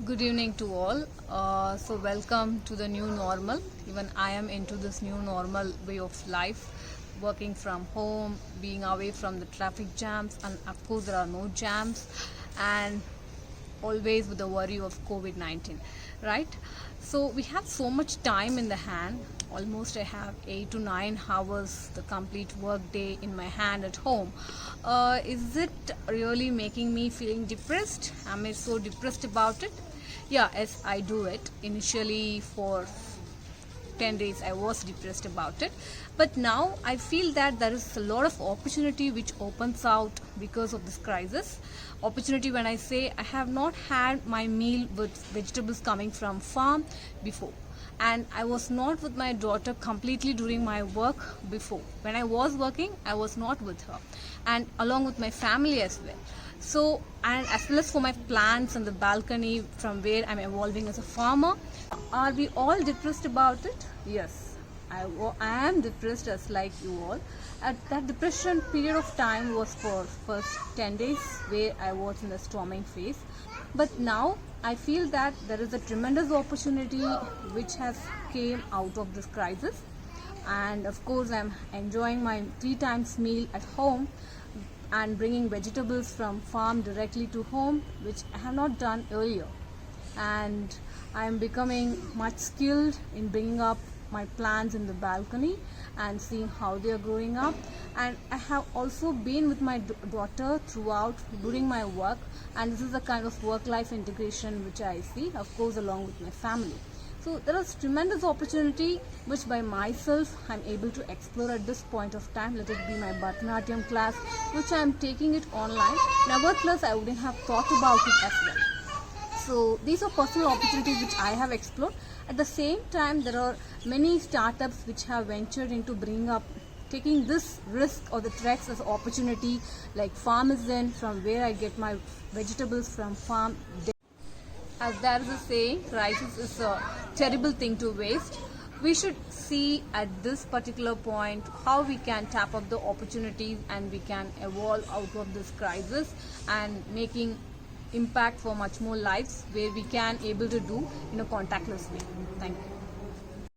Good evening to all. So, welcome to the new normal. Even I am into this new normal way of life, working from home, being away from the traffic jams, and of course, there are no jams, and always with the worry of COVID 19, right? So, we have so much time in the hand. Almost I have 8 to 9 hours, the complete work day in my hand at home. Is it really making me feeling depressed? Am I so depressed about it? Yeah, yes, I do it. Initially, for 10 days I was depressed about it, but now I feel that there is a lot of opportunity which opens out because of this crisis. Opportunity, when I say, I have not had my meal with vegetables coming from farm before, and I was not with my daughter completely during my work before. When I was working, I was not with her, and along with my family as well. So, and as well as for my plants on the balcony from where I'm evolving as a farmer. Are we all depressed about it? Yes, I am depressed as like you all. At that depression period of time was for first 10 days where I was in the storming phase. But now I feel that there is a tremendous opportunity which has came out of this crisis. And of course, I'm enjoying my 3 times meal at home and bringing vegetables from farm directly to home, which I have not done earlier. And I am becoming much skilled in bringing up my plants in the balcony and seeing how they are growing up. And I have also been with my daughter throughout during my work, and this is the kind of work-life integration which I see, of course, along with my family. So there is tremendous opportunity which by myself I'm able to explore at this point of time. Let it be my Bharatanatyam class, which I am taking it online. Nevertheless, I wouldn't have thought about it as well. So these are personal opportunities which I have explored. At the same time, there are many startups which have ventured into bringing up, taking this risk or the threats as opportunity, like Farmazin, from where I get my vegetables from farm. As there is a saying, crisis is a terrible thing to waste. We should see at this particular point how we can tap up the opportunities and we can evolve out of this crisis and making impact for much more lives where we can able to do in a contactless way. Thank you.